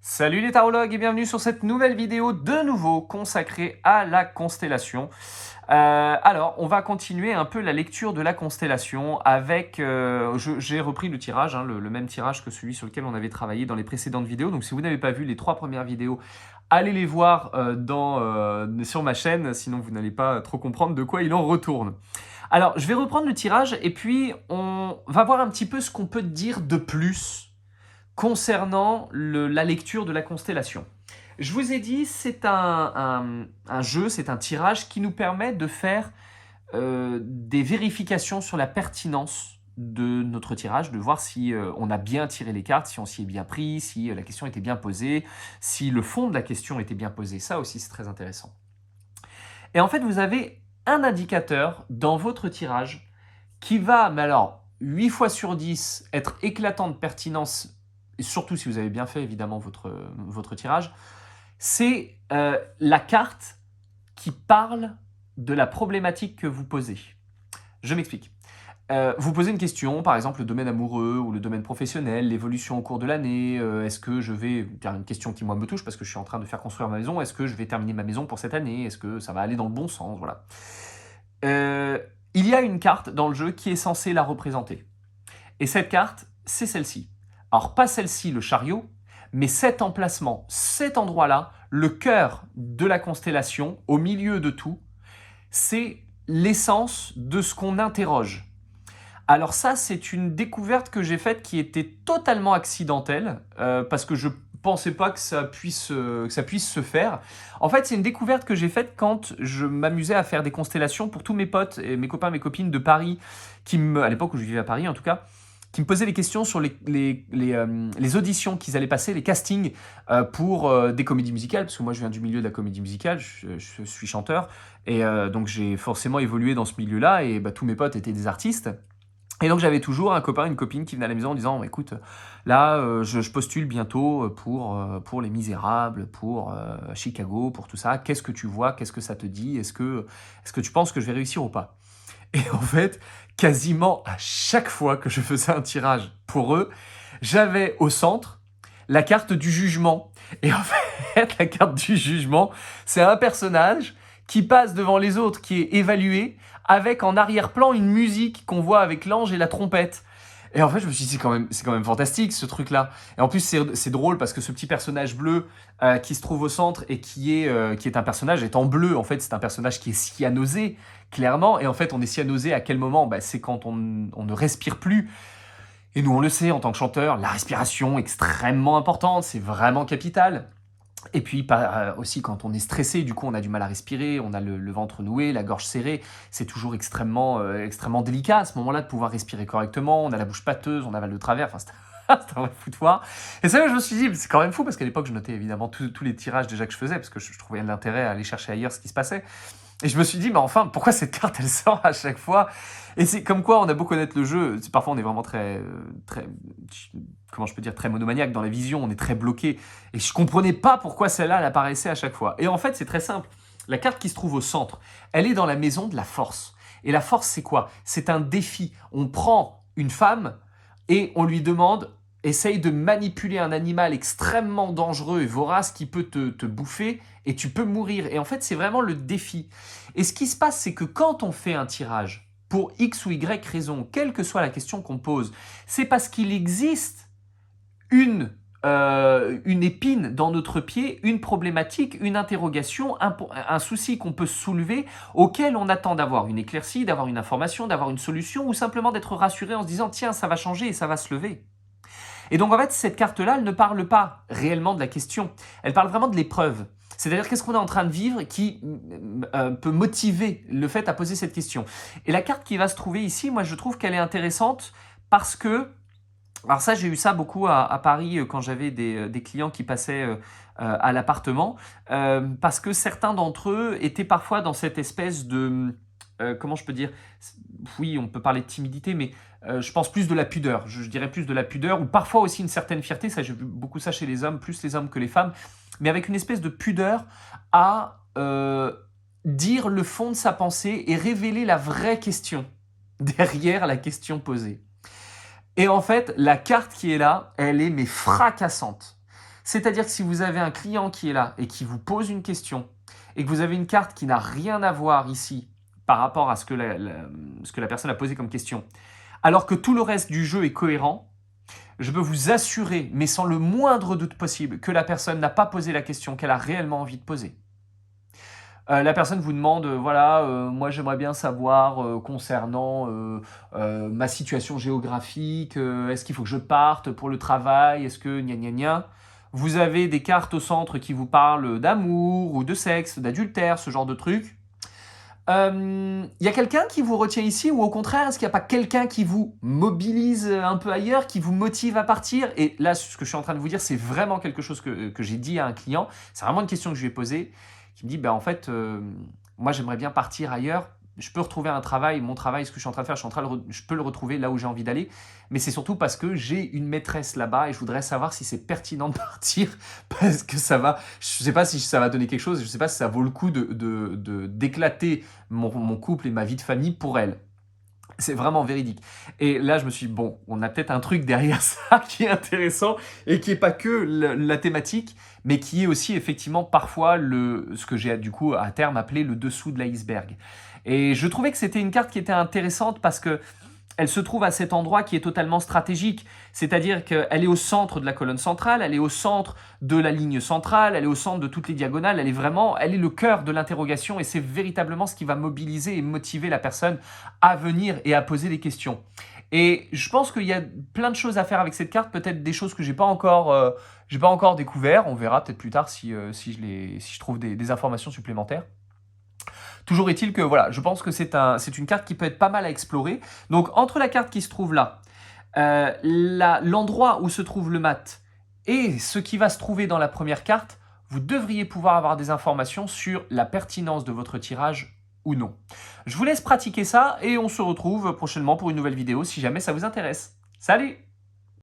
Salut les tarologues et bienvenue sur cette nouvelle vidéo de nouveau consacrée à la constellation. Alors, on va continuer un peu la lecture de la constellation avec... j'ai repris le tirage, le même tirage que celui sur lequel on avait travaillé dans les précédentes vidéos. Donc si vous n'avez pas vu les 3 premières vidéos, allez les voir sur ma chaîne, sinon vous n'allez pas trop comprendre de quoi il en retourne. Alors, je vais reprendre le tirage et puis on va voir un petit peu ce qu'on peut dire de plus concernant la lecture de la constellation. Je vous ai dit, c'est un jeu, c'est un tirage qui nous permet de faire des vérifications sur la pertinence de notre tirage, de voir si on a bien tiré les cartes, si on s'y est bien pris, si la question était bien posée, si le fond de la question était bien posé. Ça aussi, c'est très intéressant. Et en fait, vous avez un indicateur dans votre tirage qui va, mais alors, 8 fois sur 10, être éclatant de pertinence, et surtout si vous avez bien fait évidemment votre tirage, c'est la carte qui parle de la problématique que vous posez. Je m'explique. Vous posez une question, par exemple le domaine amoureux ou le domaine professionnel, l'évolution au cours de l'année, est-ce que je vais, une question qui moi me touche parce que je suis en train de faire construire ma maison, est-ce que je vais terminer ma maison pour cette année, est-ce que ça va aller dans le bon sens, voilà. Il y a une carte dans le jeu qui est censée la représenter. Et cette carte, c'est celle-ci. Alors pas celle-ci, le chariot, mais cet emplacement, cet endroit-là, le cœur de la constellation, au milieu de tout, c'est l'essence de ce qu'on interroge. Alors ça, c'est une découverte que j'ai faite qui était totalement accidentelle, parce que je pensais pas que ça puisse se faire. En fait, c'est une découverte que j'ai faite quand je m'amusais à faire des constellations pour tous mes potes et mes copains, mes copines de Paris, à l'époque où je vivais à Paris en tout cas, qui me posaient des questions sur les auditions qu'ils allaient passer, les castings pour des comédies musicales, parce que moi je viens du milieu de la comédie musicale, je suis chanteur, et donc j'ai forcément évolué dans ce milieu-là, et tous mes potes étaient des artistes. Et donc j'avais toujours un copain, une copine qui venait à la maison en disant écoute, là je postule bientôt pour Les Misérables, pour Chicago, pour tout ça. Qu'est-ce que tu vois? Qu'est-ce que ça te dit? Est-ce que tu penses que je vais réussir ou pas? Et en fait, quasiment à chaque fois que je faisais un tirage pour eux, j'avais au centre la carte du jugement. Et en fait, la carte du jugement, c'est un personnage qui passe devant les autres, qui est évalué, avec en arrière-plan une musique qu'on voit avec l'ange et la trompette. Et en fait, je me suis dit, c'est quand même fantastique ce truc-là. Et en plus, c'est drôle parce que ce petit personnage bleu qui se trouve au centre et qui est un personnage est en bleu. En fait, c'est un personnage qui est cyanosé, clairement. Et en fait, on est cyanosé à quel moment? C'est quand on ne respire plus. Et nous, on le sait en tant que chanteur, la respiration extrêmement importante, c'est vraiment capital. Et puis aussi quand on est stressé, du coup on a du mal à respirer, on a le ventre noué, la gorge serrée, c'est toujours extrêmement délicat à ce moment-là de pouvoir respirer correctement, on a la bouche pâteuse, on avale de travers, enfin c'est un vrai foutoir. Et c'est là que je me suis dit, c'est quand même fou parce qu'à l'époque je notais évidemment tous les tirages déjà que je faisais parce que je trouvais l'intérêt à aller chercher ailleurs ce qui se passait. Et je me suis dit, mais enfin, pourquoi cette carte elle sort à chaque fois? Et c'est comme quoi on a beau connaître le jeu, parfois on est vraiment comment je peux dire, très monomaniaque dans la vision, on est très bloqué. Et je comprenais pas pourquoi celle-là elle apparaissait à chaque fois. Et en fait, c'est très simple. La carte qui se trouve au centre, elle est dans la maison de la force. Et la force, c'est quoi? C'est un défi. On prend une femme et on lui demande, essaye de manipuler un animal extrêmement dangereux et vorace qui peut te bouffer et tu peux mourir. Et en fait, c'est vraiment le défi. Et ce qui se passe, c'est que quand on fait un tirage, pour X ou Y raison, quelle que soit la question qu'on pose, c'est parce qu'il existe une épine dans notre pied, une problématique, une interrogation, un souci qu'on peut soulever, auquel on attend d'avoir une éclaircie, d'avoir une information, d'avoir une solution, ou simplement d'être rassuré en se disant « tiens, ça va changer et ça va se lever ». Et donc en fait, cette carte-là, elle ne parle pas réellement de la question, elle parle vraiment de l'épreuve. C'est-à-dire qu'est-ce qu'on est en train de vivre qui peut motiver le fait à poser cette question. Et la carte qui va se trouver ici, moi je trouve qu'elle est intéressante parce que, alors ça j'ai eu ça beaucoup à Paris quand j'avais des clients qui passaient à l'appartement, parce que certains d'entre eux étaient parfois dans cette espèce de, comment je peux dire, oui on peut parler de timidité, mais je pense plus de la pudeur, je dirais plus de la pudeur, ou parfois aussi une certaine fierté, ça j'ai vu beaucoup ça chez les hommes, plus les hommes que les femmes, mais avec une espèce de pudeur à dire le fond de sa pensée et révéler la vraie question derrière la question posée. Et en fait, la carte qui est là, elle est mais fracassante. C'est-à-dire que si vous avez un client qui est là et qui vous pose une question et que vous avez une carte qui n'a rien à voir ici par rapport à ce que la personne a posé comme question, alors que tout le reste du jeu est cohérent, je peux vous assurer, mais sans le moindre doute possible, que la personne n'a pas posé la question qu'elle a réellement envie de poser. La personne vous demande, voilà, moi j'aimerais bien savoir concernant ma situation géographique, est-ce qu'il faut que je parte pour le travail, est-ce que gna gna gna. Vous avez des cartes au centre qui vous parlent d'amour ou de sexe, d'adultère, ce genre de trucs. Y a quelqu'un qui vous retient ici ou au contraire, est-ce qu'il n'y a pas quelqu'un qui vous mobilise un peu ailleurs, qui vous motive à partir? Et là, ce que je suis en train de vous dire, c'est vraiment quelque chose que j'ai dit à un client. C'est vraiment une question que je lui ai posée, qui me dit, en fait, moi j'aimerais bien partir ailleurs. Je peux retrouver un travail, mon travail, ce que je suis en train de faire, je peux le retrouver là où j'ai envie d'aller. Mais c'est surtout parce que j'ai une maîtresse là-bas et je voudrais savoir si c'est pertinent de partir parce que ça va, je ne sais pas si ça va donner quelque chose, je ne sais pas si ça vaut le coup d'éclater mon couple et ma vie de famille pour elle. C'est vraiment véridique. Et là, je me suis dit, bon, on a peut-être un truc derrière ça qui est intéressant et qui n'est pas que la thématique, mais qui est aussi effectivement parfois ce que j'ai du coup à terme appelé le dessous de l'iceberg. Et je trouvais que c'était une carte qui était intéressante parce que elle se trouve à cet endroit qui est totalement stratégique, c'est-à-dire qu'elle est au centre de la colonne centrale, elle est au centre de la ligne centrale, elle est au centre de toutes les diagonales, elle est le cœur de l'interrogation et c'est véritablement ce qui va mobiliser et motiver la personne à venir et à poser des questions. Et je pense qu'il y a plein de choses à faire avec cette carte, peut-être des choses que j'ai pas encore découvert, on verra peut-être plus tard si je trouve des informations supplémentaires. Toujours est-il que voilà, je pense que c'est une carte qui peut être pas mal à explorer. Donc entre la carte qui se trouve là, l'endroit où se trouve le mat et ce qui va se trouver dans la première carte, vous devriez pouvoir avoir des informations sur la pertinence de votre tirage ou non. Je vous laisse pratiquer ça et on se retrouve prochainement pour une nouvelle vidéo si jamais ça vous intéresse. Salut!